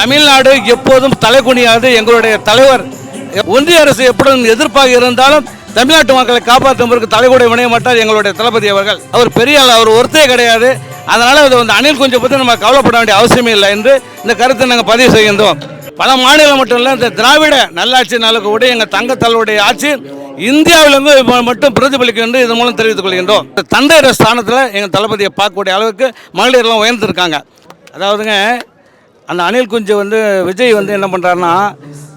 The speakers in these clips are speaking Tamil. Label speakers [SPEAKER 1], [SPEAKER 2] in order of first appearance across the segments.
[SPEAKER 1] தமிழ்நாடு எப்போதும் தலைகுனியாது. எங்களுடைய தலைவர் ஒன்றிய அரசு எப்பொழுதும் எதிர்ப்பாக இருந்தாலும் தமிழ்நாட்டு மக்களை காப்பாற்றுவதற்கு தலைகூட வினைய மாட்டார் எங்களுடைய தளபதி அவர்கள். அவர் பெரிய ஆள், அவர் ஒருத்தே கிடையாது. அதனால் அது அணில் குஞ்சை பற்றி நம்ம கவலைப்பட வேண்டிய அவசியமே இல்லை என்று இந்த கருத்தை நாங்கள் பதிவு செய்கின்றோம். பல மாநிலம் மட்டும் இல்லை, இந்த திராவிட நல்லாட்சி நலக்கூடிய எங்கள் தங்கத்தலைவருடைய ஆட்சி இந்தியாவிலிருந்து மட்டும் பிரதிபலிக்கும் என்று இதன் மூலம் தெரிவித்துக் கொள்கின்றோம். தந்தையர் ஸ்தானத்தில் எங்கள் தளபதியை பார்க்கக்கூடிய அளவுக்கு மகளிர்லாம் உயர்ந்திருக்காங்க. அதாவதுங்க, அந்த அணில் குஞ்சு விஜய் என்ன பண்ணுறாருன்னா,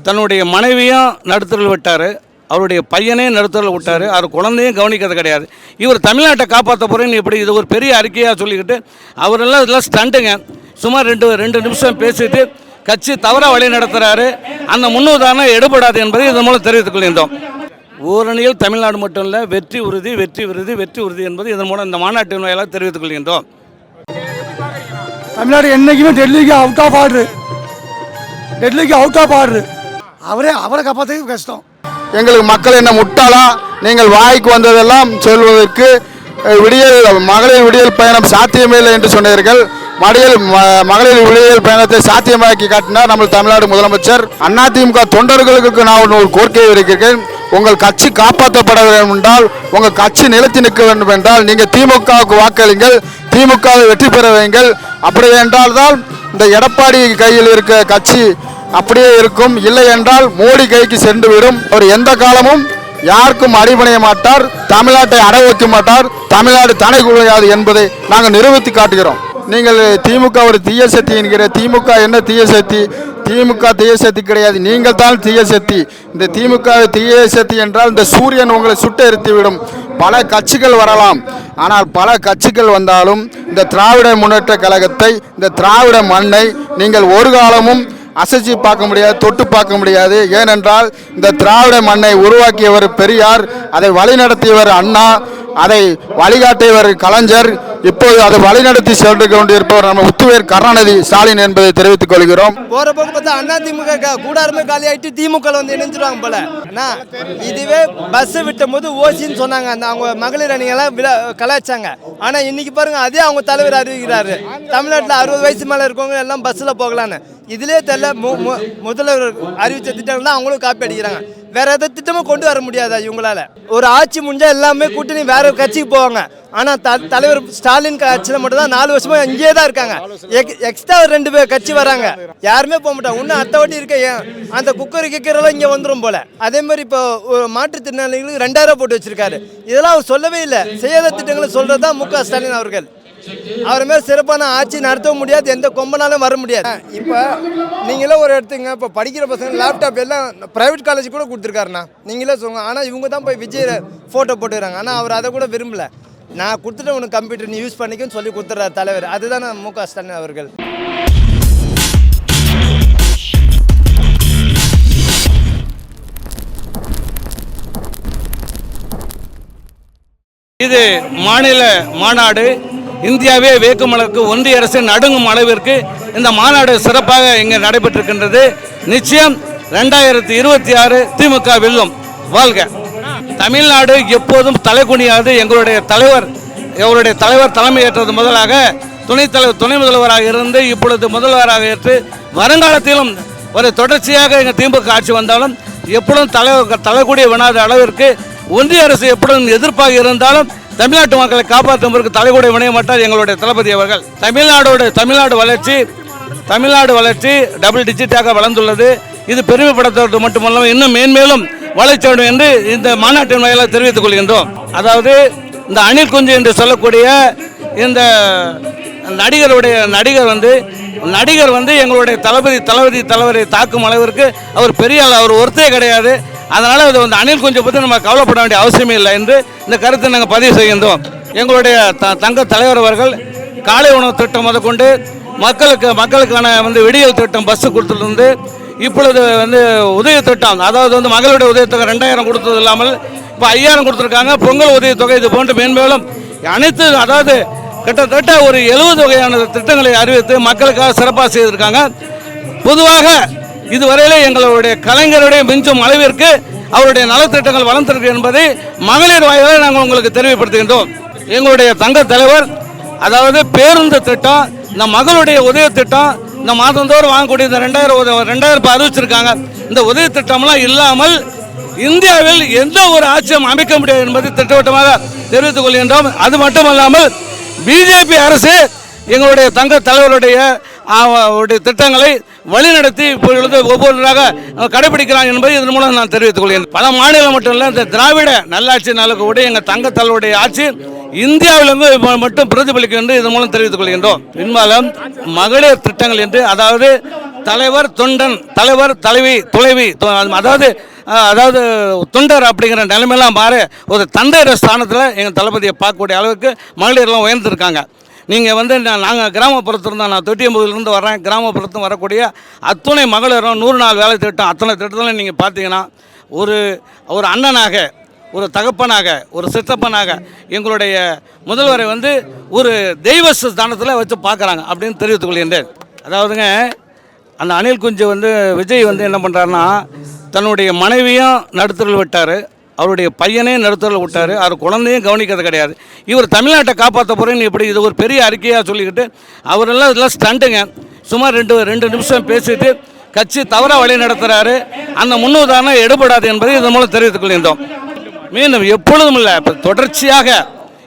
[SPEAKER 1] தன்னுடைய மனைவியும் நடுத்தரில் விட்டார், அவருடைய பையனையும் நடுத்தரில் விட்டார், அவர் குழந்தையும் கவனிக்கிறது கிடையாது. இவர் தமிழ்நாட்டை காப்பாற்ற போகிறேன்னு இப்படி இது ஒரு பெரிய அறிக்கையாக சொல்லிக்கிட்டு அவரெல்லாம் இதெல்லாம் ஸ்டண்ட்டுங்க. சுமார் ரெண்டு நிமிஷம் பேசிட்டு கட்சி தவறாக வழி நடத்துகிறாரு. அந்த முன்னுதாரணம் எடுபடாது என்பதை இதன் மூலம் தெரிவித்துக் கொள்கின்றோம். ஓரணியில் தமிழ்நாடு மட்டும் இல்லை, வெற்றி உறுதி வெற்றி உறுதி வெற்றி உறுதி என்பது இதன் மூலம் இந்த மாநாட்டின் வாயிலாக தெரிவித்துக் கொள்கின்றோம்.
[SPEAKER 2] தமிழ்நாடு என்னைக்குமே டெல்லிக்கு அவுட் ஆஃப் ஆர்டர். அவரை காப்பாற்ற கஷ்டம்.
[SPEAKER 3] எங்களுக்கு மக்கள் என்ன முட்டாளா? நீங்கள் வாய்க்கு வந்ததெல்லாம் சொல்வதற்கு மகளிர் விடியல் பயணம் சாத்தியமே இல்லை என்று சொன்னீர்கள். மகளிர் விடியல் பயணத்தை சாத்தியமாக்கி காட்டினார் நம்ம தமிழ்நாடு முதலமைச்சர். அதிமுக தொண்டர்களுக்கு நான் ஒரு கோரிக்கையை இருக்கிறேன். உங்கள் கட்சி காப்பாற்றப்பட வேண்டும் என்றால், உங்கள் கட்சி நிலைத்து நிற்க வேண்டும் என்றால், நீங்கள் திமுகவுக்கு வாக்களிங்கள், திமுகவை வெற்றி பெற வைங்கள். அப்படி என்றால் தான் இந்த எடப்பாடி கையில் இருக்க கட்சி அப்படியே இருக்கும். இல்லை என்றால் மோடி கைக்கு சென்று விடும். அவர் எந்த காலமும் யாருக்கும் அடிபணிய மாட்டார், தமிழ்நாட்டை அடை வைக்க மாட்டார், தமிழ்நாடு தடை குறையாது என்பதை நாங்கள் நிரூபித்து காட்டுகிறோம். நீங்கள் திமுக ஒரு தீய சக்தி என்கிற, திமுக என்ன தீய சக்தி? திமுக தீய சக்தி கிடையாது, நீங்கள் தான் தீய சக்தி. இந்த திமுக தீய சக்தி என்றால் இந்த சூரியன் உங்களை சுட்டு எரித்துவிடும். பல கட்சிகள் வரலாம், ஆனால் பல கட்சிகள் வந்தாலும் இந்த திராவிட முன்னேற்ற கழகத்தை, இந்த திராவிட மண்ணை நீங்கள் ஒரு காலமும் அசைச்சி பார்க்க முடியாது, தொட்டு பார்க்க முடியாது. ஏனென்றால் இந்த திராவிட மண்ணை உருவாக்கியவர் பெரியார், அதை வழிநடத்தியவர் அண்ணா, அதை வழிகாட்டியவர் கலைஞர், இப்போது அதை வழிநடத்தி சென்று கொண்டிருப்பவர் நம்ம உத்துவேர் கருணாநிதி ஸ்டாலின் என்பதை தெரிவித்துக் கொள்கிறோம்.
[SPEAKER 4] போற போக்கு பார்த்தா அதிமுக கூடாரமே காலி ஆயிட்டு திமுக இணைஞ்சிருவாங்க போல. இதுவே பஸ் விட்டும் போது ஓசின்னு சொன்னாங்க, அந்த அவங்க மகளிர் அணிகளாம் கலாய்ச்சாங்க. ஆனா இன்னைக்கு பாருங்க, அதே அவங்க தலைவர் அறிவிக்கிறாரு, தமிழ்நாட்டில் 60 வயசு மேல இருக்கவங்க எல்லாம் பஸ்ல போகலான்னு. இதுலேயே தெரியல, முதல்வர் அறிவிச்ச திட்டங்கள் தான் அவங்களும் காப்பி அடிக்கிறாங்க. வேற எதாவது திட்டமும் கொண்டு வர முடியாதா இவங்களால? ஒரு ஆட்சி முடிஞ்சா எல்லாமே கூட்டணி வேற கட்சிக்கு போவாங்க. ஆனா தலைவர் ஸ்டாலின் கட்சியில மட்டும் தான் 4 வருஷமா இங்கே தான் இருக்காங்க. எக்ஸ்ட்ரா 2 பேர் கட்சி வராங்க, யாருமே போக மாட்டாங்க. இன்னும் அத்தை வாட்டி இருக்க அந்த குக்கர் கிக்கரெல்லாம் இங்கே வந்துடும் போல. அதே மாதிரி இப்போ மாற்றுத்திறனாளிகளுக்கு 2000 போட்டு வச்சிருக்காரு. இதெல்லாம் அவர் சொல்லவே இல்லை. செய்யாத திட்டங்களை சொல்றது தான் மு க ஸ்டாலின் அவர்கள். அவர் மேலே சிறப்பான ஆட்சி நடத்தவும் முடியாது, எந்த கொம்பனாலும் வர முடியாது. இப்போ நீங்களே ஒரு எடுத்துங்க, இப்போ படிக்கிற பசங்க லேப்டாப் எல்லாம் ப்ரைவேட் காலேஜ் கூட கொடுத்துருக்காருண்ணா, நீங்களே சொல்லுங்க. ஆனால் இவங்க தான் போய் விஜய் ஃபோட்டோ போட்டுக்கிறாங்க. ஆனால் அவர் அதை கூட விரும்பல. நான் கொடுத்துட்டு உனக்கு கம்ப்யூட்டர் நீ யூஸ் பண்ணிக்கன்னு சொல்லி கொடுத்துட்றாரு தலைவர். அதுதான் மு க ஸ்டாலின் அவர்கள்.
[SPEAKER 1] இது மாநில மாநாடு. இந்தியாவே வேக்குமளவுக்கு ஒன்றிய அரசு நடுங்கும் அளவிற்கு இந்த மாநாடு சிறப்பாக இங்கே நடைபெற்றிருக்கின்றது. நிச்சயம் 2026 திமுக வெல்லும். வாழ்க தமிழ்நாடு. எப்போதும் தலைகுனியாது. எங்களுடைய தலைவர் தலைமை ஏற்றது முதலாக துணை முதல்வராக இருந்து இப்பொழுது முதல்வராக ஏற்று வருங்காலத்திலும் ஒரு தொடர்ச்சியாக எங்கள் திமுக ஆட்சி வந்தாலும் எப்பொழுதும் தலைக்கூடிய வினாத அளவிற்கு ஒன்றிய அரசு எப்பொழுதும் எதிர்ப்பாக இருந்தாலும் தமிழ்நாட்டு மக்களை காப்பாற்றுவதற்கு தலைகூட வினைய மாட்டார் எங்களுடைய தளபதி அவர்கள். தமிழ்நாடு வளர்ச்சி டபுள் டிஜிட்டாக வளர்ந்துள்ளது. இது பெருமைப்படுத்துவது மட்டுமல்லாமல் இன்னும் மேன்மேலும் வளர்ச்சி வேண்டும் என்று இந்த மாநாட்டின் வாயிலாக தெரிவித்துக் கொள்கின்றோம். அதாவது இந்த அணில் குஞ்சு என்று சொல்லக்கூடிய இந்த நடிகர் எங்களுடைய தலைவரை தாக்கும் அளவிற்கு அவர் பெரிய ஆள், அவர் ஒருத்தே கிடையாது. அதனால் அது அணில் குஞ்சை பற்றி நம்ம கவலைப்பட வேண்டிய அவசியமே இல்லை என்று இந்த கருத்தை நாங்கள் பதிவு செய்கின்றோம். எங்களுடைய தங்க தலைவர் அவர்கள் காலை உணவு திட்டம் முதற்கொண்டு மக்களுக்கான விடியல் திட்டம் பஸ்ஸு கொடுத்துருந்து இப்பொழுது உதவி திட்டம், அதாவது மகளுடைய உதவித்தொகை 2000 கொடுத்தது இல்லாமல் இப்போ 5000 கொடுத்துருக்காங்க. பொங்கல் உதவித்தொகை இது போன்று மேன்மேலும் அனைத்து, அதாவது கிட்டத்தட்ட ஒரு 70 வகையான திட்டங்களை அறிவித்து மக்களுக்காக சிறப்பாக செய்திருக்காங்க. பொதுவாக இதுவரையிலே எங்களுடைய கலைஞருடைய மிஞ்சும் அளவிற்கு அவருடைய நலத்திட்டங்கள் வளர்ந்திருக்கு என்பதை மகளிர் வாயிலாக நாங்கள் உங்களுக்கு தெரிவிப்படுத்துகின்றோம். எங்களுடைய தங்க தலைவர், அதாவது பேருந்து திட்டம், இந்த மகளுடைய உதவி திட்டம், இந்த மாதந்தோறும் வாங்கக்கூடிய இந்த 2000 அறிவிச்சிருக்காங்க. இந்த உதவி திட்டம்லாம் இல்லாமல் இந்தியாவில் எந்த ஒரு ஆட்சியும் அமைக்க முடியாது என்பதை திட்டவட்டமாக தெரிவித்துக் கொள்கின்றோம். அது மட்டுமல்லாமல் பிஜேபி அரசு எங்களுடைய தங்க தலைவருடைய திட்டங்களை வழிநடத்தி இப்பொழுது ஒவ்வொன்றாக கடைபிடிக்கிறாங்க என்பதை இதன் மூலம் நான் தெரிவித்துக் கொள்கிறேன். பல மாநிலம் மட்டும் இல்லை, இந்த திராவிட நல்லாட்சி நலக்கூடிய எங்கள் தங்க தலைவருடைய ஆட்சி இந்தியாவிலிருந்து மட்டும் பிரதிபலிக்கும் என்று இதன் மூலம் தெரிவித்துக் கொள்கின்றோம். பின்பாலம் மகளிர் திட்டங்கள் என்று, அதாவது தலைவர் தொண்டன், தலைவர் தலைவி துளைவி, அதாவது தொண்டர் அப்படிங்கிற நிலைமையெல்லாம் மாற ஒரு தந்தையர் ஸ்தானத்தில் எங்கள் தளபதியை பார்க்கக்கூடிய அளவுக்கு மகளிர்லாம் உயர்ந்திருக்காங்க. நீங்கள் நாங்கள் கிராமப்புறத்திலிருந்து, நான் தொட்டியம்பூரிலிருந்து வர்றேன், கிராமப்புறத்தும் வரக்கூடிய அத்துணை மகளிரும் 100 நாள் வேலை திட்டம், அத்தனை திட்டத்தில் நீங்கள் பார்த்தீங்கன்னா ஒரு அண்ணனாக, ஒரு தகப்பனாக, ஒரு சித்தப்பனாக எங்களுடைய முதல்வரை ஒரு தெய்வ ஸ்தானத்தில் வச்சு பார்க்குறாங்க அப்படின்னு தெரிவித்துக் கொள்கின்றேன். அதாவதுங்க, அந்த அணில் குஞ்சு விஜய் என்ன பண்ணுறாருன்னா, தன்னுடைய மனைவியும் நடுத்தரில் விட்டார், அவருடைய பையனையும் நடுத்தரில் விட்டார், அவர் குழந்தையும் கவனிக்கிறது கிடையாது. இவர் தமிழ்நாட்டை காப்பாற்ற போகிறேன்னு இப்படி இது ஒரு பெரிய அறிக்கையாக சொல்லிக்கிட்டு அவரெல்லாம் இதெல்லாம் ஸ்டண்ட்டுங்க. சுமார் ரெண்டு நிமிஷம் பேசிட்டு கட்சி தவறாக வழி நடத்துகிறாரு. அந்த முன்னுதாரணம் எடுபடாது என்பதை இதன் மூலம் தெரிவித்துக் கொள்கின்றோம். மீண்டும் எப்பொழுதும் இல்லை, இப்போ தொடர்ச்சியாக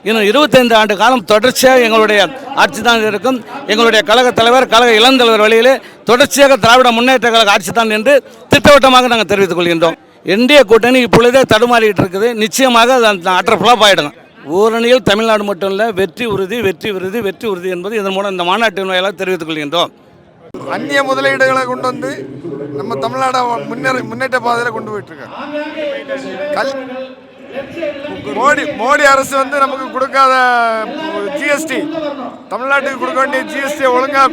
[SPEAKER 1] இன்னும் 25 ஆண்டு காலம் தொடர்ச்சியாக எங்களுடைய ஆட்சி தான் இருக்கும். எங்களுடைய கழக தலைவர், கழக இளந்தலைவர் வழியிலே தொடர்ச்சியாக திராவிட முன்னேற்ற கழக ஆட்சி தான் என்று திட்டவட்டமாக நாங்கள் தெரிவித்துக் கொள்கின்றோம். என்டிஏ கூட்டணி இப்பொழுதே தடுமாறிட்டு இருக்குது. நிச்சயமாக அது அட்டர் ஃப்ளாப் ஆகிடுங்க. ஓரணியில் தமிழ்நாடு மட்டும் இல்லை, வெற்றி உறுதி, வெற்றி உறுதி, வெற்றி உறுதி என்பது இதன் மூலம் இந்த மாநாட்டின் வாயிலாக தெரிவித்துக் கொள்கின்றோம்.
[SPEAKER 3] அந்நிய முதலீடுகளை கொண்டு நம்ம தமிழ்நாடை முன்னேற்ற பாதையில் கொண்டு போயிட்டு இருக்காங்க. மோடி அரசு நமக்கு கொடுக்காத ஜிஎஸ்டி, தமிழ்நாட்டுக்கு கொடுக்க வேண்டிய ஜிஎஸ்டியை ஒழுங்காக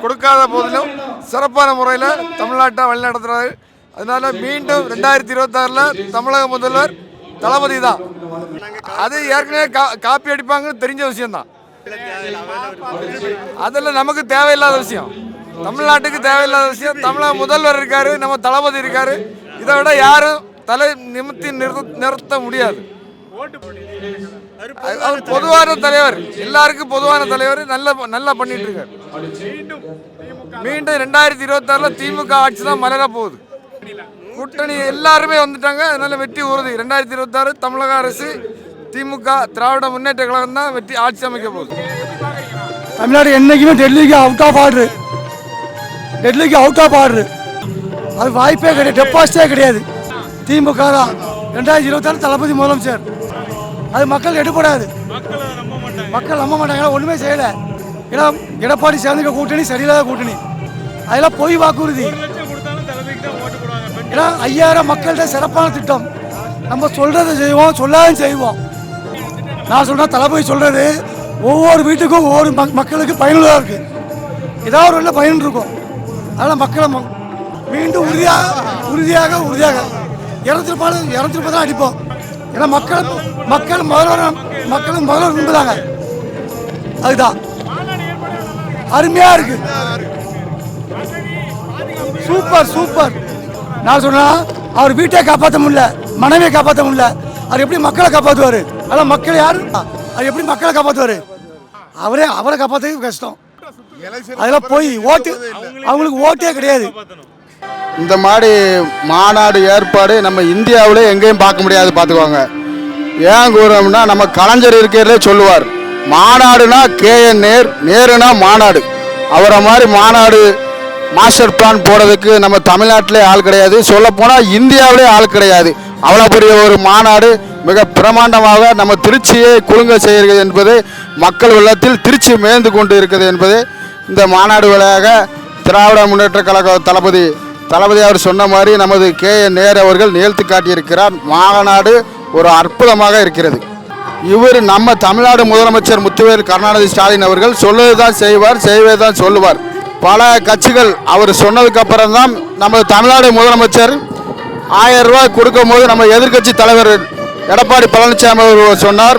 [SPEAKER 3] கொடுக்காத போதிலும் சிறப்பான முறையில் தமிழ்நாட்டை வழிநடத்துறாரு. அதனால மீண்டும் 2026 தமிழக முதல்வர் தளபதி தான். அது ஏற்கனவே காப்பி அடிப்பாங்கன்னு தெரிஞ்ச விஷயம்தான். அதெல்லாம் நமக்கு தேவையில்லாத விஷயம், தமிழ்நாட்டுக்கு தேவையில்லாத விஷயம். தமிழக முதல்வர் இருக்காரு, நம்ம தளபதி இருக்காரு, இதை விட யாரும் தலை நிமித்தி நிறுத்த முடியாது. அவர் பொதுவான தலைவர், எல்லாருக்கும் பொதுவான தலைவர், நல்லா பண்ணிட்டு இருக்காரு. மீண்டும் 2026 திமுக ஆட்சி தான் மலர போகுது. கூட்டணி எல்லாருமே வந்துட்டாங்க, அதனால வெற்றி உறுதி. 2026 தமிழக அரசு, திமுக, திராவிட முன்னேற்ற கழகம் தான் வெற்றி ஆட்சி அமைக்க போகுது.
[SPEAKER 2] தமிழ்நாடு என்னைக்குமே டெல்லிக்கு அவுட் ஆஃப் ஆர்டர், டெல்லிக்கு அவுட் ஆஃப் ஆர்டர். அது வாய்ப்பே கிடையாது, டெபாசிட்டே கிடையாது. திமுக தான் 2026 தளபதி முதலமைச்சர். அது மக்கள் எடுபடாது, மக்கள் நம்ப மாட்டாங்க, ஒன்றுமே செய்யலை. ஏன்னா எடப்பாடி சேர்ந்துக்க கூட்டணி சரியில்லாத கூட்டணி, அதெல்லாம் பொய் வாக்குறுதி. ஏன்னா 5000 மக்கள்கிட்ட சிறப்பான திட்டம், நம்ம சொல்கிறத செய்வோம், சொல்லாத செய்வோம். நான் சொல்கிறேன், தளபதி சொல்கிறது ஒவ்வொரு வீட்டுக்கும் ஒவ்வொரு மக்களுக்கு பயனுள்ளதாக இருக்குது. ஏதாவது ஒரு நல்ல பயன் இருக்கும். அதனால் மக்களை மீண்டும் உறுதியாக 230 தான் அடிப்போம். ஏன்னா மக்கள் முதல்வர் விரும்புகிறாங்க. அதுதான் அருமையாக இருக்கு, சூப்பர். நான் சொன்னா அவர் வீட்டை காப்பாற்ற முடியல, மனைவியை காப்பாற்ற முடியல, அவர் எப்படி மக்களை காப்பாற்றுவார்? அதான் மக்கள் யாரு, அவர் எப்படி மக்களை காப்பாற்றுவார்? அவரை காப்பாற்றது கஷ்டம். அதெல்லாம் போய் அவங்களுக்கு ஓட்டே கிடையாது.
[SPEAKER 3] இந்த மாதிரி மாநாடு ஏற்பாடு நம்ம இந்தியாவிலே எங்கேயும் பார்க்க முடியாது, பார்த்துக்கோங்க. ஏன் கூறோம்னா, நம்ம கலைஞர் இருக்கிறதே சொல்லுவார், மாநாடுனா KN நேருனா மாநாடு. அவரை மாதிரி மாநாடு மாஸ்டர் பிளான் போடுறதுக்கு நம்ம தமிழ்நாட்டிலே ஆள் கிடையாது, சொல்லப்போனால் இந்தியாவிலே ஆள் கிடையாது. அவ்வளோ பெரிய ஒரு மாநாடு மிக பிரமாண்டமாக நம்ம திருச்சியை குலுங்க செய்கிறது என்பது மக்கள் உள்ளத்தில் திருச்சி மேய்ந்து கொண்டு இருக்குது என்பது இந்த மாநாடு வழியாக திராவிட முன்னேற்ற கழக தளபதி அவர் சொன்ன மாதிரி நமது KN அவர்கள் நிகழ்த்தி காட்டியிருக்கிறார். மாநாடு ஒரு அற்புதமாக இருக்கிறது. இவர் நம்ம தமிழ்நாடு முதலமைச்சர் முத்துவேல் கருணாநிதி ஸ்டாலின் அவர்கள் சொல்லுவது தான் செய்வார், செய்வதை தான் சொல்லுவார். பல கட்சிகள் அவர் சொன்னதுக்கு அப்புறம் தான் நமது தமிழ்நாடு முதலமைச்சர் 1000 ரூபாய் கொடுக்கும் போது நம்ம எதிர்க்கட்சி தலைவர் எடப்பாடி பழனிசாமி அவர் சொன்னார்,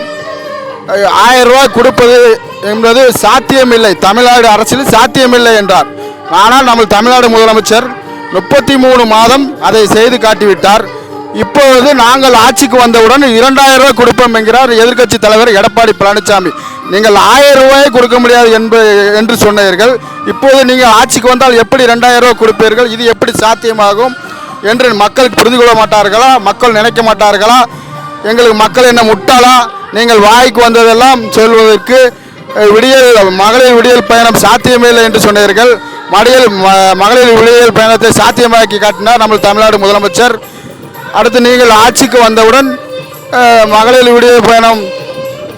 [SPEAKER 3] 1000 ரூபாய் கொடுப்பது என்பது சாத்தியமில்லை, தமிழ்நாடு அரசியல் சாத்தியமில்லை என்றார். ஆனால் நம்ம தமிழ்நாடு முதலமைச்சர் 33 மாதம் அதை செய்து காட்டிவிட்டார். இப்பொழுது நாங்கள் ஆட்சிக்கு வந்தவுடன் 2000 ரூபாய் கொடுப்போம் என்கிறார் எதிர்க்கட்சி தலைவர் எடப்பாடி பழனிசாமி. நீங்கள் 1000 ரூபாயை கொடுக்க முடியாது என்று சொன்னீர்கள். இப்போது நீங்கள் ஆட்சிக்கு வந்தால் எப்படி 2000 ரூபாய் கொடுப்பீர்கள்? இது எப்படி சாத்தியமாகும் என்று மக்கள் புரிந்து கொள்ள மாட்டார்களா? மக்கள் நினைக்க மாட்டார்களா? எங்களுக்கு மக்கள் என்ன முட்டாளா? நீங்கள் வாய்க்கு வந்ததெல்லாம் சொல்வதற்கு மகளிர் விடியல் பயணம் சாத்தியமே இல்லை என்று சொன்னீர்கள். மகளிர் விடியல் பயணத்தை சாத்தியமாக்கி காட்டினார் நம்ம தமிழ்நாடு முதலமைச்சர். அடுத்து நீங்கள் ஆட்சிக்கு வந்தவுடன் மகளிர் விடியல் பயணம்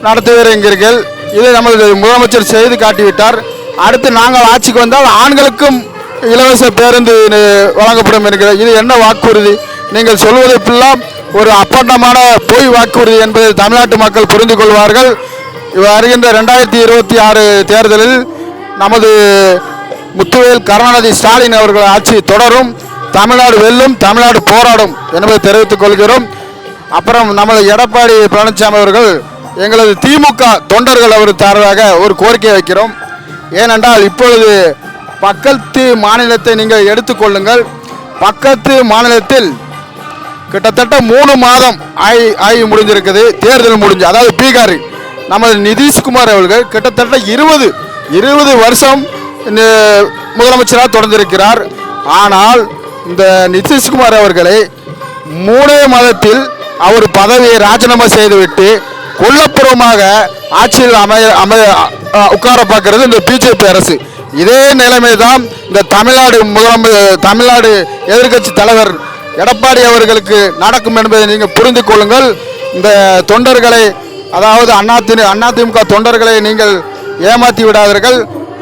[SPEAKER 3] நடத்துவீர் என்கிறீர்கள். இதை நமது முதலமைச்சர் செய்து காட்டிவிட்டார். அடுத்து நாங்கள் ஆட்சிக்கு வந்தால் ஆண்களுக்கும் இலவச பேருந்து வழங்கப்படும் என்கிறார். இது என்ன வாக்குறுதி? நீங்கள் சொல்வதெல்லாம் ஒரு அப்பட்டமான பொய் வாக்குறுதி என்பதை தமிழ்நாட்டு மக்கள் புரிந்து கொள்வார்கள். வருகின்ற 2026 தேர்தலில் நமது முத்துவேல் கருணாநிதி ஸ்டாலின் அவர்கள் ஆட்சி தொடரும். தமிழ்நாடு வெல்லும், தமிழ்நாடு போராடும் என்பதை தெரிவித்துக் கொள்கிறோம். அப்புறம் நமது எடப்பாடி பழனிசாமி அவர்கள் எங்களது திமுக தொண்டர்கள் அவர் சார்பாக ஒரு கோரிக்கை வைக்கிறோம். ஏனென்றால் இப்பொழுது பக்கத்து மாநிலத்தை நீங்கள் எடுத்துக்கொள்ளுங்கள். பக்கத்து மாநிலத்தில் கிட்டத்தட்ட 3 மாதம் ஆகி முடிஞ்சிருக்குது. தேர்தல் முடிஞ்சு, அதாவது பீகார் நமது நிதிஷ்குமார் அவர்கள் கிட்டத்தட்ட 20 வருஷம் முதலமைச்சராக தொடர்ந்திருக்கிறார். ஆனால் இந்த நிதிஷ்குமார் அவர்களை 3 மாதத்தில் அவர் பதவியை ராஜினாமா செய்துவிட்டு கொல்லப்புறமாக ஆட்சியில் உட்கார பார்க்கிறது இந்த பிஜேபி அரசு. இதே நிலைமை தான் இந்த தமிழ்நாடு எதிர்க்கட்சி தலைவர் எடப்பாடி அவர்களுக்கு நடக்கும் என்பதை நீங்கள் புரிந்து கொள்ளுங்கள். இந்த தொண்டர்களை, அதாவது அதிமுக தொண்டர்களை நீங்கள் ஏமாற்றி விடாதீர்கள்.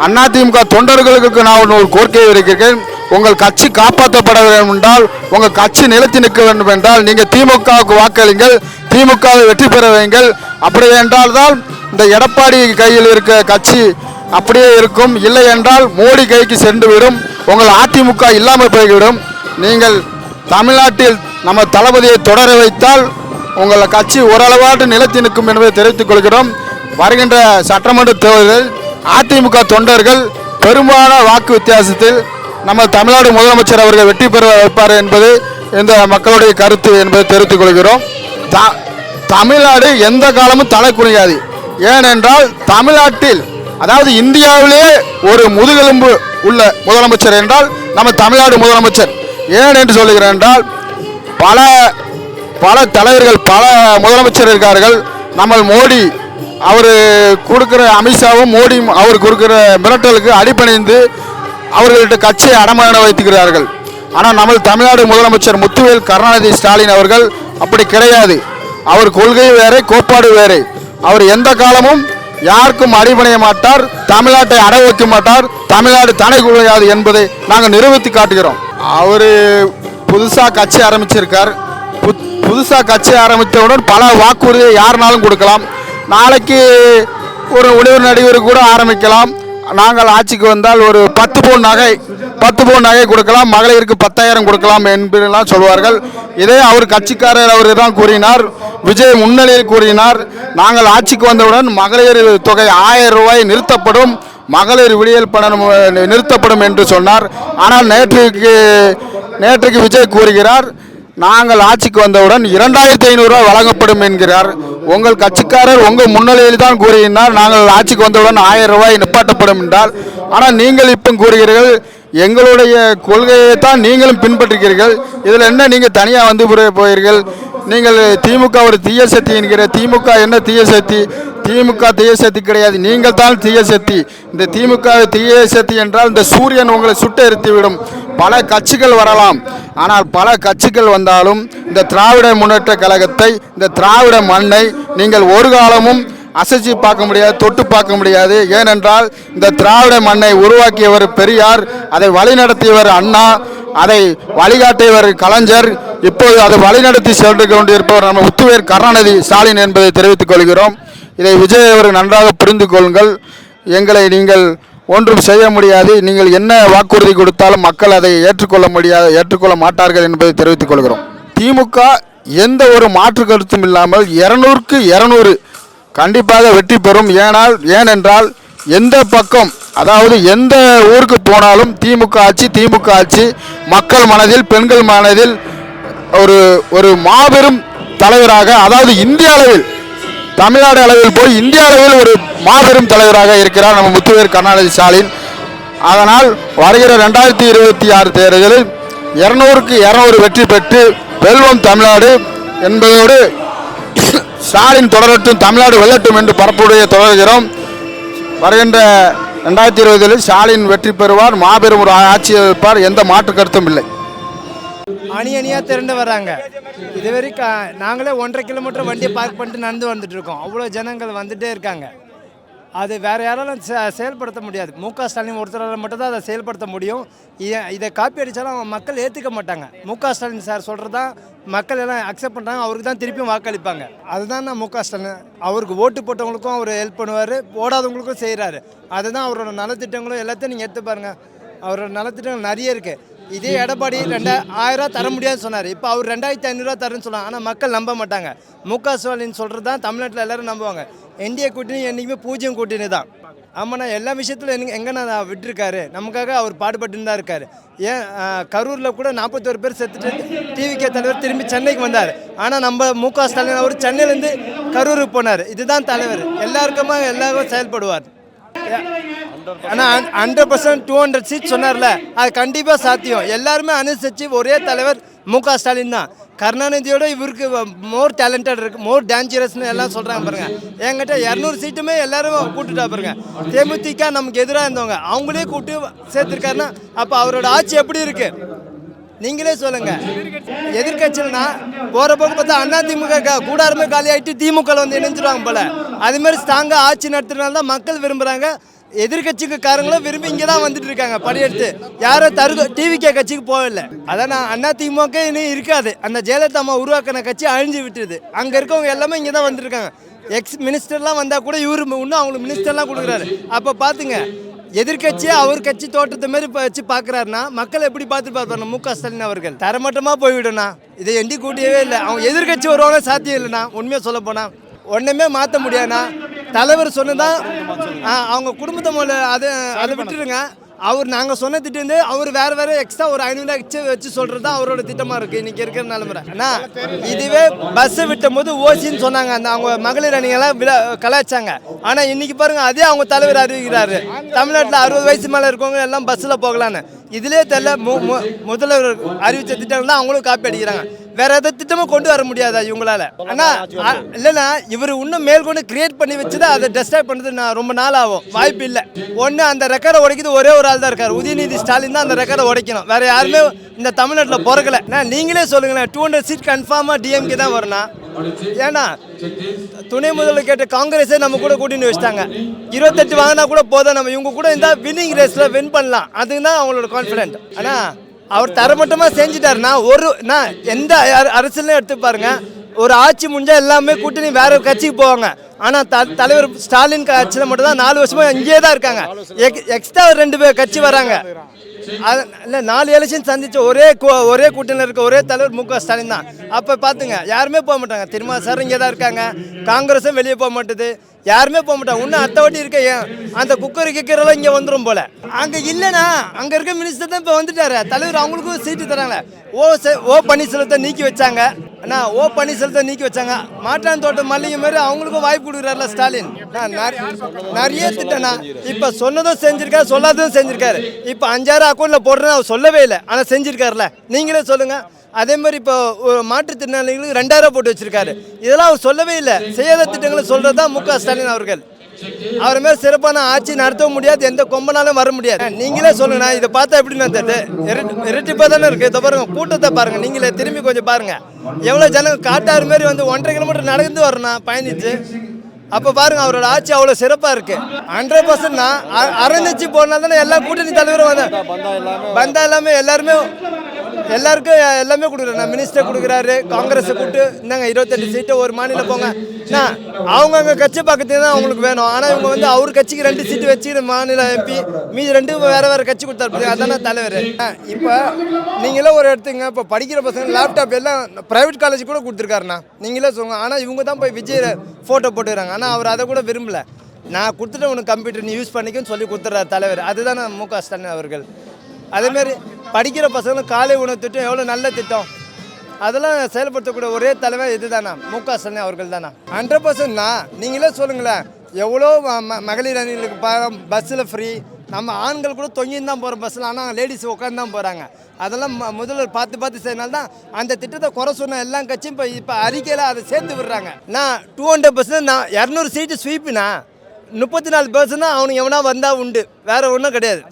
[SPEAKER 3] அதிமுக தொண்டர்களுக்கு நான் ஒரு கோரிக்கை இருக்கிறேன். உங்கள் கட்சி காப்பாற்றப்பட வேண்டும் என்றால், உங்கள் கட்சி நிலைத்து நிற்க வேண்டும் என்றால் நீங்கள் திமுகவுக்கு வாக்களிங்கள், திமுகவை வெற்றி பெற வைங்கள். அப்படி என்றால் தான் இந்த எடப்பாடி கையில் இருக்க கட்சி அப்படியே இருக்கும். இல்லை என்றால் மோடி கைக்கு சென்றுவிடும், உங்கள் அதிமுக இல்லாமல் போய்விடும். நீங்கள் தமிழ்நாட்டில் நம்ம தளபதியை தொடர வைத்தால் உங்கள் கட்சி ஓரளவாட்டு நிலைத்து நிற்கும் என்பதை தெரிவித்துக் கொள்கிறோம். வருகின்ற சட்டமன்ற தேர்தலில் அதிமுக தொண்டர்கள் பெரும்பாலான வாக்கு வித்தியாசத்தில் நம்ம தமிழ்நாடு முதலமைச்சர் அவர்கள் வெற்றி பெற வைப்பார் என்பது இந்த மக்களுடைய கருத்து என்பதை தெரிவித்துக் கொள்கிறோம். தமிழ்நாடு எந்த காலமும் தலை குனியாது. ஏனென்றால் தமிழ்நாட்டில், அதாவது இந்தியாவிலே ஒரு முதுகெலும்பு உள்ள முதலமைச்சர் என்றால் நம்ம தமிழ்நாடு முதலமைச்சர். ஏன் என்று சொல்லுகிறேன் என்றால் பல தலைவர்கள், பல முதலமைச்சர் இருக்கார்கள். நம்ம மோடி அவர் கொடுக்குற, அமித்ஷாவும் மோடியும் அவர் கொடுக்குற மிரட்டலுக்கு அடிபணிந்து அவர்கள்ட்ட கட்சியை அடமான வைத்துக்கிறார்கள். ஆனால் நம்ம தமிழ்நாடு முதலமைச்சர் முத்துவேல் கருணாநிதி ஸ்டாலின் அவர்கள் அப்படி கிடையாது. அவர் கொள்கை வேறு, கோட்பாடு வேறு. அவர் எந்த காலமும் யாருக்கும் அடிபணிய மாட்டார், தமிழ்நாட்டை அடை வைக்க மாட்டார், தமிழ்நாடு தனி குறையாது என்பதை நாங்கள் நிரூபித்து காட்டுகிறோம். அவர் புதுசாக கட்சி ஆரம்பிச்சிருக்கார். புதுசாக கட்சி ஆரம்பித்தவுடன் பல வாக்குறுதியை யாருனாலும் கொடுக்கலாம். நாளைக்கு ஒரு ஒளிவர் நடிகர் கூட ஆரம்பிக்கலாம். நாங்கள் ஆட்சிக்கு வந்தால் ஒரு 10 பவுன் நகை கொடுக்கலாம், மகளிருக்கு 10,000 கொடுக்கலாம் என்பதெல்லாம் சொல்வார்கள். இதே அவர் கட்சிக்காரர் அவர் தான் கூறினார், விஜய் முன்னிலையில் கூறினார், நாங்கள் ஆட்சிக்கு வந்தவுடன் மகளிர் தொகை 1000 ரூபாய் நிறுத்தப்படும், மகளிர் விடியல் பணம் நிறுத்தப்படும் என்று சொன்னார். ஆனால் நேற்றுக்கு விஜய் கூறுகிறார், நாங்கள் ஆட்சிக்கு வந்தவுடன் 2500 ரூபாய் வழங்கப்படும் என்கிறார். உங்கள் கட்சிக்காரர் உங்கள் முன்னிலையில் தான் கூறுகிறார், நாங்கள் ஆட்சிக்கு வந்தவுடன் 1000 ரூபாய் நிப்பாட்டப்படும் என்றால். ஆனால் நீங்கள் இப்போ கூறுகிறீர்கள் எங்களுடைய கொள்கையை தான் நீங்களும் பின்பற்றுகிறீர்கள். இதில் என்ன நீங்கள் தனியாக வந்து போகிறீர்கள்? நீங்கள் திமுக ஒரு தீய சக்தி என்கிற, திமுக என்ன தீய சக்தி? திமுக தீய சக்தி கிடையாது, நீங்கள் தான் தீய சக்தி. இந்த திமுக தீய சக்தி என்றால் இந்த சூரியன் உங்களை சுட்டு எரித்துவிடும். பல கட்சிகள் வரலாம், ஆனால் பல கட்சிகள் வந்தாலும் இந்த திராவிட முன்னேற்ற கழகத்தை, இந்த திராவிட மண்ணை நீங்கள் ஒரு காலமும் அசைச்சு பார்க்க முடியாது, தொட்டு பார்க்க முடியாது. ஏனென்றால் இந்த திராவிட மண்ணை உருவாக்கியவர் பெரியார், அதை வழிநடத்தியவர் அண்ணா, அதை வழிகாட்டியவர் கலைஞர், இப்போது அதை வழிநடத்தி சென்று கொண்டிருப்பவர் நம்ம முத்துவேல் கருணாநிதி ஸ்டாலின் என்பதை தெரிவித்துக் கொள்கிறோம். இதை விஜய் அவர் நன்றாக புரிந்து கொள்ளுங்கள். எங்களை நீங்கள் ஒன்றும் செய்ய முடியாது, நீங்கள் என்ன வாக்குறுதி கொடுத்தாலும் மக்கள் அதை ஏற்றுக்கொள்ள மாட்டார்கள் என்பதை தெரிவித்துக் கொள்கிறோம். திமுக எந்த ஒரு மாற்று கருத்தும் இல்லாமல் 200க்கு 200 கண்டிப்பாக வெற்றி பெறும். ஏனென்றால் எந்த பக்கம், அதாவது எந்த ஊருக்கு போனாலும் திமுக ஆட்சி மக்கள் மனதில், பெண்கள் மனதில் ஒரு ஒரு மாபெரும் தலைவராக, அதாவது இந்திய அளவில், தமிழ்நாடு அளவில் போய் இந்திய அளவில் ஒரு மாபெரும் தலைவராக இருக்கிறார் நம்ம முத்துவேல் கருணாநிதி ஸ்டாலின். அதனால் வருகிற 2026 தேர்தலில் 200க்கு 200 வெற்றி பெற்று வெல்வம் தமிழ்நாடு என்பதோடு ஸ்டாலின் தொடரட்டும், தமிழ்நாடு வெல்லட்டும் என்று பரப்புடைய தொடர்கிறோம். வருகின்ற 2020 ஸ்டாலின் வெற்றி பெறுவார், மாபெரும் ஒரு ஆட்சியை வைப்பார், எந்த மாற்று கருத்தும் இல்லை.
[SPEAKER 4] அணி அணியாக திரண்டு வர்றாங்க. இதுவரை நாங்களே 1.5 கிலோமீட்டர் வண்டியை பார்க் பண்ணிட்டு நடந்து வந்துட்டு இருக்கோம். அவ்வளோ ஜனங்கள் வந்துட்டே இருக்காங்க. அது வேறு யாராலும் செயல்படுத்த முடியாது. முக ஸ்டாலின் ஒருத்தரால் மட்டும்தான் அதை செயல்படுத்த முடியும். இதை காப்பி அடித்தாலும் மக்கள் ஏற்றுக்க மாட்டாங்க. முக ஸ்டாலின் சார் சொல்கிறது தான் மக்கள் எல்லாம் அக்செப்ட் பண்ணுறாங்க. அவருக்கு தான் திருப்பியும் வாக்களிப்பாங்க. அதுதான் நான் முக ஸ்டாலின். அவருக்கு ஓட்டு போட்டவங்களுக்கும் அவர் ஹெல்ப் பண்ணுவார், போடாதவங்களுக்கும் செய்கிறாரு. அதுதான் அவரோட நலத்திட்டங்களும் எல்லாத்தையும் நீங்கள் எடுத்து பாருங்கள். அவரோட நலத்திட்டங்கள் நிறைய இருக்குது. இதே எடப்பாடி 2000 தர முடியாதுன்னு சொன்னார். இப்போ அவர் 2500 தரேன்னு சொன்னாங்க. ஆனால் மக்கள் நம்ப மாட்டாங்க. முக ஸ்டாலின் சொல்கிறது தான் தமிழ்நாட்டில் எல்லோரும் நம்புவாங்க. என்டிஏ கூட்டணி என்றைக்குமே 0 கூட்டணி தான். ஆமாண்ணா, எல்லா விஷயத்தில் எங்கன்னா விட்டுருக்காரு. நமக்காக அவர் பாடுபட்டுன்னு தான் இருக்கார். ஏன் கரூரில் கூட 41 பேர் செத்துட்டு டிவிகே தலைவர் திரும்பி சென்னைக்கு வந்தார். ஆனால் நம்ம முக ஸ்டாலின் அவர் சென்னையிலேருந்து கரூருக்கு போனார். இதுதான் தலைவர். எல்லாருக்குமா எல்லாரும் செயல்படுவார். ஆனால் 100% 200 சீட் சொன்னார்ல, அது கண்டிப்பாக சாத்தியம். எல்லாருமே அனுசரித்து ஒரே தலைவர் முக ஸ்டாலின் தான். கருணாநிதியோட இவருக்கு மோர் டேலண்டட் இருக்குது, மோர் டேஞ்சரஸ்னு எல்லாம் சொல்கிறாங்க பாருங்கள். என்கிட்ட 200 சீட்டுமே எல்லாரும் கூப்பிட்டுட்டா பாருங்க. தேமுதிக நமக்கு எதிராக இருந்தவங்க அவங்களே கூப்பிட்டு சேர்த்துருக்காருன்னா அப்போ அவரோட ஆட்சி எப்படி இருக்குது நீங்களே சொல்லுங்கள். எதிர்கட்சியில்னா போகிற போக்கு பார்த்தா அதிமுக கூடாரமே காலி ஆகிட்டு திமுக வந்து இணைஞ்சிருவாங்க போல். அதுமாதிரி ஸ்ட்ராங்காக ஆட்சி நடத்துறதுனால தான் மக்கள் விரும்புகிறாங்க. எதிர்கட்சிக்கு காரங்களும் விரும்பி இங்கே தான் வந்துட்டு இருக்காங்க படியெடுத்து. யாரும் டிவிகே கட்சிக்கு போகல. அதான் நான் அதிமுக இன்னும் இருக்காது. அந்த ஜெயலலிதா அம்மா உருவாக்கின கட்சி அழிஞ்சு விட்டுருது. அங்கே இருக்கவங்க எல்லாமே இங்கே தான் வந்துருக்காங்க. எக்ஸ் மினிஸ்டர்லாம் வந்தால் கூட இவர் இன்னும் அவங்களுக்கு மினிஸ்டர்லாம் கொடுக்குறாரு. அப்போ பார்த்துங்க, எதிர்கட்சியே அவர் கட்சி தோட்டத்தை மாரி வச்சு பார்க்குறாருன்னா மக்கள் எப்படி பார்த்து பார்ப்பாங்க. முக ஸ்டாலின் அவர்கள் தரமட்டமாக போய்விடும்ண்ணா. இதை எண்டி கூட்டியவே இல்லை. அவங்க எதிர்கட்சி வருவாங்க சாத்தியம் இல்லைண்ணா. உண்மையாக சொல்ல போனால் ஒன்றுமே மாற்ற முடியாதுண்ணா. தலைவர் சொன்னதான் அவங்க குடும்பத்தை அதை விட்டுருங்க. அவர் நாங்கள் சொன்ன திட்டம் வந்து அவர் வேறு எக்ஸ்ட்ரா ஒரு 500 வச்சு சொல்கிறது தான் அவரோட திட்டமாக இருக்குது இன்றைக்கி இருக்கிற நிலமுறை. ஆனால் இதுவே பஸ்ஸை விட்டும் போது ஓசின்னு சொன்னாங்க. அந்த அவங்க மகளிர் அணிகள்லாம் கலாய்ச்சாங்க. ஆனால் இன்றைக்கி பாருங்கள், அதே அவங்க தலைவர் அறிவிக்கிறாரு. தமிழ்நாட்டில் 60 வயசு மேலே இருக்கவங்க எல்லாம் பஸ்ஸில் போகலான்னு. இதிலே தெரியல முதல்வர் அறிவித்த திட்டங்கள் தான் அவங்களும் காப்பி அடிக்கிறாங்க. வேற எதாவது திட்டமும் கொண்டு வர முடியாதா இவங்களால? ஆனால் இல்லைன்னா இவர் இன்னும் மேற்கொண்டு கிரியேட் பண்ணி வச்சுதான் அதை டெஸ்ட்ராய் பண்ணுறது ரொம்ப நாள் ஆகும். வாய்ப்பு இல்லை. ஒன்று அந்த ரெக்கார்டை உடைக்கிறது ஒரே ஒரு ஆள் தான் இருக்கார். உதயநிதி ஸ்டாலின் தான் அந்த ரெக்கார்டை உடைக்கணும். வேற யாருமே இந்த தமிழ்நாட்டில் பிறக்கல. நீங்களே சொல்லுங்களேன், 200 சீட் கன்ஃபார்மாக டிஎம்கே தான் வரணும். ஏன்னா துணை முதல்வர் கேட்ட காங்கிரஸே நம்ம கூட கூட்டின்னு வச்சுட்டாங்க. 28 வாங்கினா கூட போதும், நம்ம இவங்க கூட இருந்தால் வின்னிங் ரேஸில் வின் பண்ணலாம். அதுதான் அவங்களோட கான்ஃபிடென்ட். ஆனால் அவர் தரமட்டமாக செஞ்சுட்டாருன்னா நான் எந்த அரசியலையும் எடுத்து பாருங்க, ஒரு ஆட்சி முடிஞ்சால் எல்லாமே கூட்டணி வேற கட்சிக்கு போவாங்க. ஆனால் தலைவர் ஸ்டாலின் கட்சியில் மட்டும் தான் 4 வருஷமாக இங்கேயே தான் இருக்காங்க. எக்ஸ்ட்ரா 2 கட்சி வராங்க. அது இல்லை, 4 எலெக்ஷன் சந்திச்ச ஒரே கூட்டணியில் இருக்க ஒரே தலைவர் முக ஸ்டாலின் தான். அப்போ பார்த்துங்க, யாருமே போக மாட்டாங்க. திரும்ப சார் இங்கே தான் இருக்காங்க. காங்கிரஸும் வெளியே போக மாட்டுது, யாருமே போக மாட்டாங்க. இன்னும் அத்தை வாட்டி இருக்க அந்த குக்கர் கிக்கரெல்லாம் இங்கே வந்துடும் போல. அங்கே இல்லைண்ணா, அங்கே இருக்க மினிஸ்டர் தான் இப்போ வந்துட்டாரு தலைவர். அவங்களுக்கும் சீட்டு தராங்க. ஓ பன்னீர்செல்வத்தை நீக்கி வச்சாங்க. அண்ணா ஓ பன்னீர்செல்வத்தை நீக்கி வச்சாங்க. மாற்றான் தோட்டம் மல்லிகை மாதிரி அவங்களுக்கும் வாய்ப்பு கொடுக்குறாருல ஸ்டாலின். நிறைய திட்டம்ண்ணா. இப்போ சொன்னதும் செஞ்சிருக்காரு, சொல்லாததும் செஞ்சிருக்காரு. இப்போ 5,000 அக்கௌண்ட்டில் போடுறேன்னு அவர் சொல்லவே இல்லை, ஆனால் செஞ்சிருக்காருல. நீங்களே சொல்லுங்கள். அதே மாதிரி இப்போ மாற்றுத்திறனாளிகளுக்கு 2000 போட்டு வச்சிருக்காரு. இதெல்லாம் அவர் சொல்லவே இல்லை. செய்யாத திட்டங்களை சொல்கிறது தான் முக ஸ்டாலின் அவர்கள். அவர் மாதிரி சிறப்பான ஆட்சி நடத்தவும் முடியாது, எந்த கொம்பனாலும் வர முடியாது. நீங்களே சொல்லுங்கண்ணா, இதை பார்த்தா எப்படின்னு தெரியுது? இரட்டிப்பாக தானே இருக்குது. இதை பாருங்க, கூட்டத்தை பாருங்கள். நீங்களே திரும்பி கொஞ்சம் பாருங்கள். எவ்வளோ ஜனம் காட்டாறு மாரி வந்து 1.5 கிலோமீட்டர் நடந்து வரணும் பயணிச்சு. அப்போ பாருங்க, அவரோட ஆட்சி அவ்வளோ சிறப்பாக இருக்கு. 100%னா அரணிச்சு போனால் தானே எல்லா கூட்டணி தலைவரும் வந்து பந்தா எல்லாமே எல்லாருக்கும் எல்லாமே கொடுக்குறாரு. மினிஸ்டர் கொடுக்குறாரு. காங்கிரஸை கூப்பிட்டு இந்தாங்க 28 சீட்டு ஒரு மாநிலம் போங்க. அவங்க அங்கே கட்சி பக்கத்துக்கு தான் அவங்களுக்கு வேணும். ஆனால் இவங்க வந்து அவர் கட்சிக்கு 2 சீட்டு வச்சு மாநில எம்பி மீதி 2 வேறு கட்சி கொடுத்தாரு. அதான தலைவர். இப்போ நீங்களே ஒரு எடுத்துங்க, இப்போ படிக்கிற பசங்க லேப்டாப் எல்லாம் ப்ரைவேட் காலேஜ் கூட கொடுத்துருக்காருண்ணா. நீங்களே சொல்லுங்க. ஆனால் இவங்க தான் போய் விஜய் ஃபோட்டோ போட்டுக்கிறாங்க. ஆனால் அவர் அதை கூட விரும்பலை. நான் கொடுத்துட்டு உனக்கு கம்ப்யூட்டர் நீ யூஸ் பண்ணிக்குன்னு சொல்லி கொடுத்துட்றாரு தலைவர். அதுதான் முக ஸ்டாலின் அவர்கள். அதேமாரி படிக்கிற பசங்களுக்கு காலை உணவு திட்டம் எவ்வளோ நல்ல திட்டம். அதெல்லாம் செயல்படுத்தக்கூடிய ஒரே தலைவர் இது தானா மு.க. ஸ்டாலின் அவர்கள் தானா 100%ண்ணா. நீங்களே சொல்லுங்களேன், எவ்வளோ மகளிர் அணிகளுக்கு பஸ்ஸில் ஃப்ரீ, நம்ம ஆண்கள் கூட தொங்கின்னு தான் போகிறோம் பஸ்ஸில், ஆனால் லேடிஸ் உட்காந்து தான் போகிறாங்க. அதெல்லாம் முதல்வர் பார்த்து செய்யனால தான் அந்த திட்டத்தை குறை சொன்ன எல்லா கட்சியும் இப்போ அறிக்கையில் அதை சேர்த்து விடுறாங்க. நான் 200% நான் 200 சீட்டு ஸ்வீப்புண்ணா, 34% தான் அவனுக்கு எவனா வந்தால் உண்டு, வேறு ஒன்றும் கிடையாது.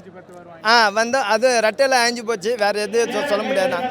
[SPEAKER 4] வந்தால் அது ரெட்டையில் அழிஞ்சு போச்சு, வேறு எதுவும் சொல்ல முடியாதுண்ணா.